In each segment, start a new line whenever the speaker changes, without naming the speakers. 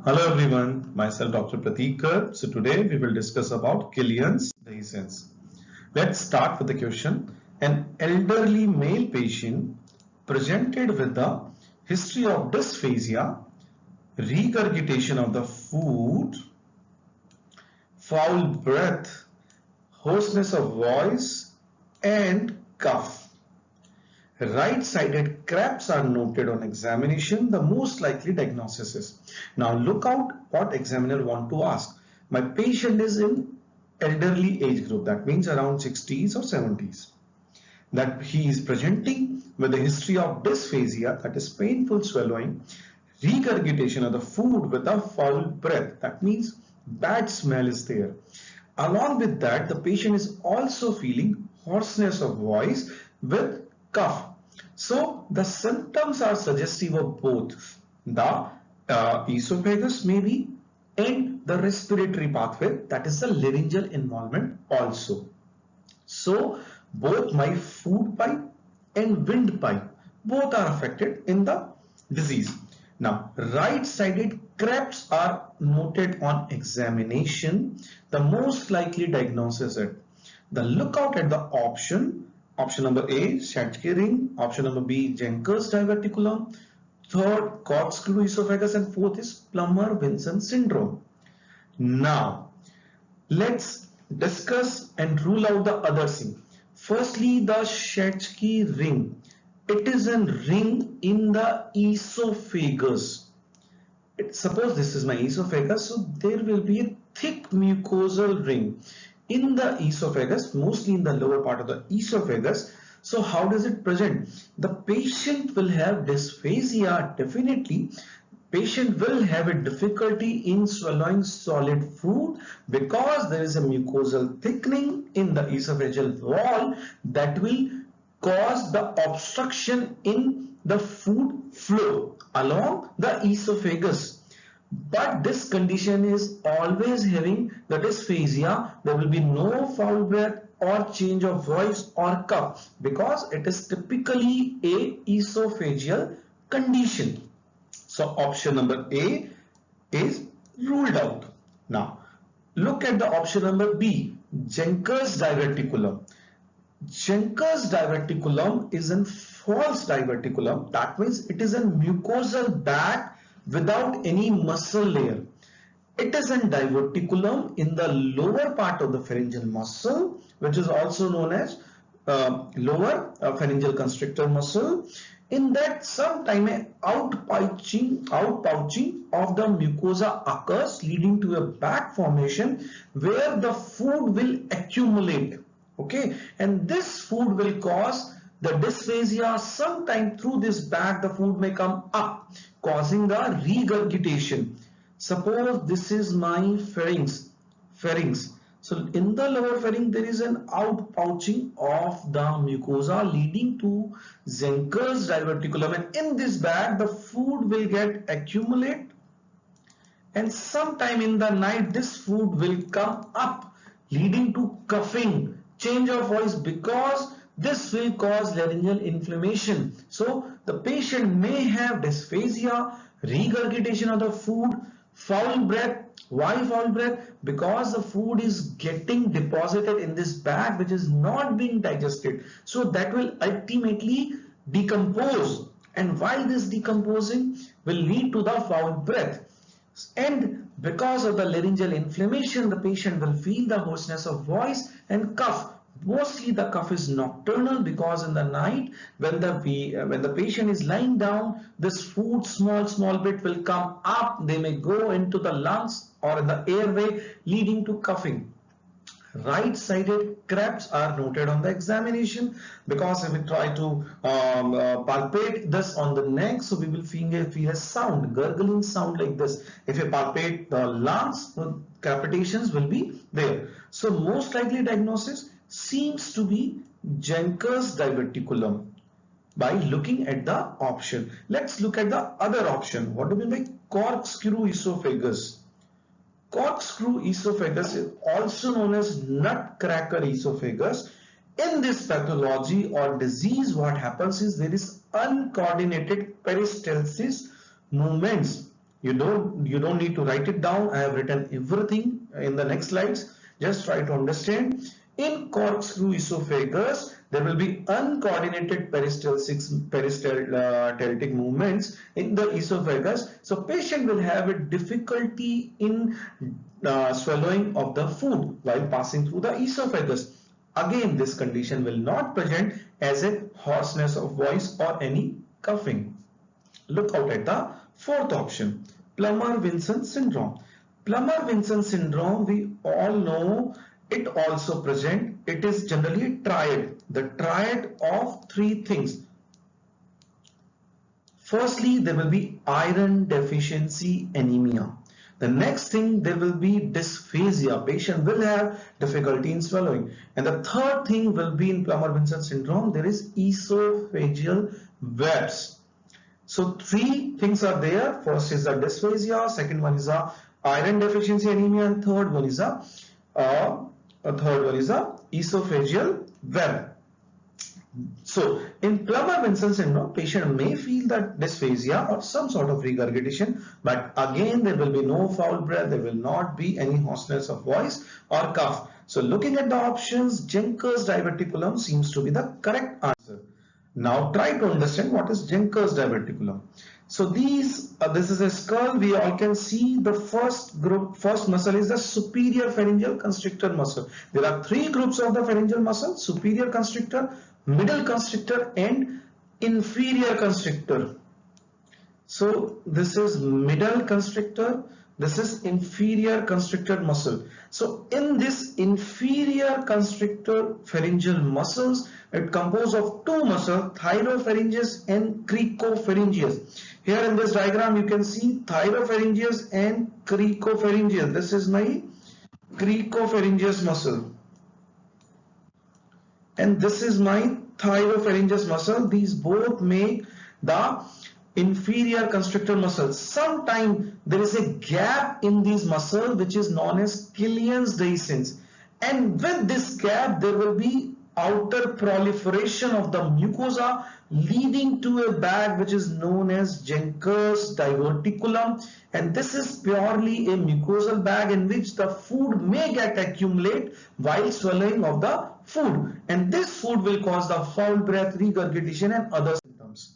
Hello everyone, myself Dr. Prateek. So today we will discuss about KILLIANS DEHISCENCE. Let's start with the question. An elderly male patient presented with the history of dysphagia, regurgitation of the food, foul breath, hoarseness of voice and cough. Right-sided cramps are noted on examination. The most likely diagnosis is. Now look out what examiner want to ask. My patient is in elderly age group. That means around 60s or 70s. That he is presenting with a history of dysphagia, that is painful swallowing, regurgitation of the food with a foul breath. That means bad smell is there. Along with that, the patient is also feeling hoarseness of voice with cough. So the symptoms are suggestive of both the esophagus maybe and the respiratory pathway, that is the laryngeal involvement also. So both my food pipe and windpipe both are affected in the disease. Now right-sided cramps are noted on examination. The most likely diagnosis is the lookout at the option number A, Schachke ring. Option number B, Jenker's diverticulum. Third, corkscrew esophagus. And fourth is Plummer-Vinson syndrome. Now, let's discuss and rule out the other thing. Firstly, the Schachke ring. It is a ring in the esophagus. Suppose this is my esophagus, so there will be a thick mucosal ring in the esophagus, mostly in the lower part of the esophagus. So how does it present? The patient will have dysphagia, definitely. Patient will have a difficulty in swallowing solid food because there is a mucosal thickening in the esophageal wall that will cause the obstruction in the food flow along the esophagus. But this condition is always having the dysphagia. There will be no foul breath or change of voice or cough because it is typically a esophageal condition. So option number A is ruled out. Now look at the option number B, Jenker's diverticulum. Jenker's diverticulum is a false diverticulum. That means it is a mucosal bag without any muscle layer. It is a diverticulum in the lower part of the pharyngeal muscle, which is also known as lower pharyngeal constrictor muscle. In that, sometime outpouching of the mucosa occurs, leading to a bag formation where the food will accumulate. Okay, and this food will cause the dysphagia. Sometime through this bag, the food may come up, causing the regurgitation. Suppose this is my pharynx. So in the lower pharynx, there is an outpouching of the mucosa leading to Jenker's diverticulum. And in this bag, the food will get accumulate. And sometime in the night, this food will come up, leading to coughing, change of voice, because this will cause laryngeal inflammation. So the patient may have dysphagia, regurgitation of the food, foul breath. Why foul breath? Because the food is getting deposited in this bag which is not being digested. So that will ultimately decompose. And while this decomposing will lead to the foul breath. And because of the laryngeal inflammation, the patient will feel the hoarseness of voice and cough. Mostly the cough is nocturnal because in the night when the patient is lying down, this food small bit will come up. They may go into the lungs or in the airway, leading to coughing. Right-sided cramps are noted on the examination because if we try to palpate this on the neck, so we will feel a sound, gurgling sound like this. If you palpate the lungs, the crepitations will be there. So most likely diagnosis seems to be Jenker's diverticulum by looking at the option. Let's look at the other option. What do we mean by corkscrew esophagus? Corkscrew esophagus is also known as nutcracker esophagus. In this pathology or disease, what happens is there is uncoordinated peristalsis movements You don't need to write it down. I have written everything in the next slides. Just try to understand. In corkscrew esophagus, there will be uncoordinated peristaltic movements in the esophagus. So patient will have a difficulty in swallowing of the food while passing through the esophagus. Again, this condition will not present as a hoarseness of voice or any coughing. Look out at the fourth option, Plummer-Vinson syndrome. Plummer-Vinson syndrome, we all know it also present. It is generally a triad, the triad of three things. Firstly, there will be iron deficiency anemia. The next thing, there will be dysphagia. Patient will have difficulty in swallowing. And the third thing will be in Plummer-Vinson syndrome, there is esophageal webs. So three things are there. First is the dysphagia, second one is a iron deficiency anemia, and third one is a esophageal web. So in Plummer-Vinson syndrome, patient may feel that dysphagia or some sort of regurgitation, but again there will be no foul breath, there will not be any hoarseness of voice or cough. So looking at the options, Jenker's diverticulum seems to be the correct answer. Now try to understand what is Jenker's diverticulum. So this is a skull. We all can see the first muscle is the superior pharyngeal constrictor muscle. There are three groups of the pharyngeal muscle: superior constrictor, middle constrictor, and inferior constrictor. So this is middle constrictor, this is inferior constrictor muscle. So in this inferior constrictor pharyngeal muscles, it composed of two muscles, thyropharyngeus and cricopharyngeus. Here in this diagram you can see thyropharyngeus and cricopharyngeus. This is my cricopharyngeus muscle and this is my thyropharyngeus muscle. These both make the inferior constrictor muscles. Sometimes there is a gap in these muscles which is known as KILLIANS dehiscence, and with this gap there will be outer proliferation of the mucosa leading to a bag which is known as Jenker's diverticulum, and this is purely a mucosal bag in which the food may get accumulate while swallowing of the food, and this food will cause the foul breath, regurgitation and other symptoms.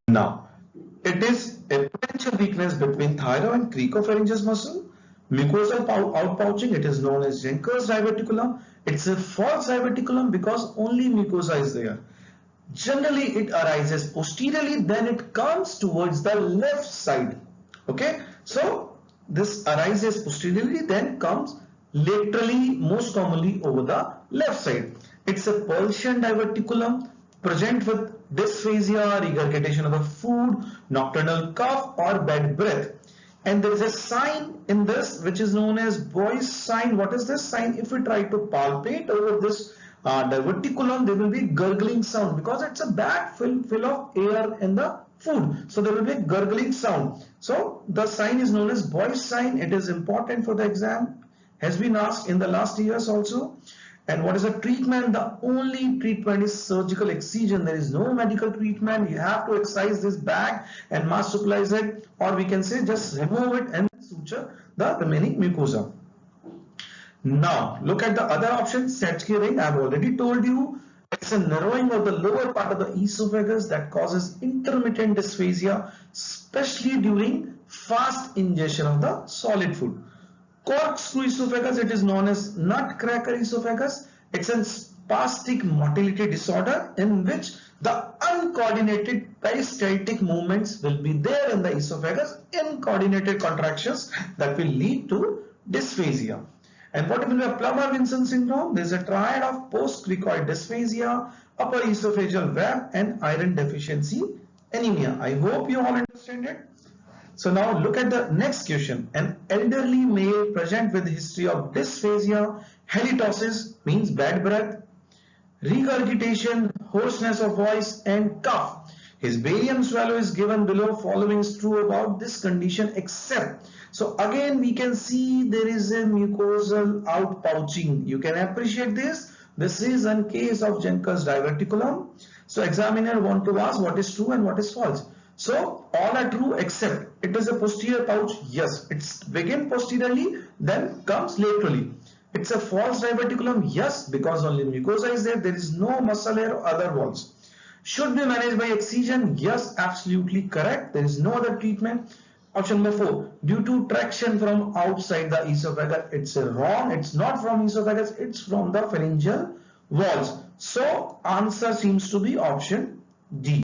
Now, it is a potential weakness between thyro and cricopharyngeus muscle. Mucosal outpouching, it is known as Jenker's diverticulum. It's a false diverticulum because only mucosa is there. Generally, it arises posteriorly, then it comes towards the left side. Okay, so this arises posteriorly, then comes laterally, most commonly over the left side. It's a Persian diverticulum, present with dysphagia, regurgitation of the food, nocturnal cough or bad breath. And there is a sign in this which is known as Boy's sign. What is this sign? If we try to palpate over this diverticulum, there will be gurgling sound because it's a bag full of air in the food. So there will be a gurgling sound. So the sign is known as Boy's sign. It is important for the exam. Has been asked in the last years also. And what is the treatment? The only treatment is surgical excision. There is no medical treatment. You have to excise this bag and marsupialize it, or we can say just remove it and suture the remaining mucosa. Now look at the other option, Setske ring. I have already told you it's a narrowing of the lower part of the esophagus that causes intermittent dysphagia, especially during fast ingestion of the solid food. Corkscrew esophagus, it is known as nutcracker esophagus. It's a spastic motility disorder in which the uncoordinated peristaltic movements will be there in the esophagus, uncoordinated contractions that will lead to dysphagia. And what will be a Plummer-Vinson syndrome? There is a triad of post-cricoid dysphagia, upper esophageal web and iron deficiency anemia. I hope you all understand it. So now look at the next question. An elderly male present with history of dysphagia, halitosis means bad breath, regurgitation, hoarseness of voice and cough. His barium swallow is given below. Following is true about this condition except. So again we can see there is a mucosal outpouching. You can appreciate this. This is in case of Jenker's diverticulum. So examiner want to ask what is true and what is false. So all are true except it is a posterior pouch. Yes, it's begin posteriorly, then comes laterally. It's a false diverticulum. Yes, because only mucosa is there. There is no muscle here or other walls. Should be managed by excision. Yes, absolutely correct. There is no other treatment. Option number 4. Due to traction from outside the esophagus. It's wrong. It's not from esophagus. It's from the pharyngeal walls. So answer seems to be option D.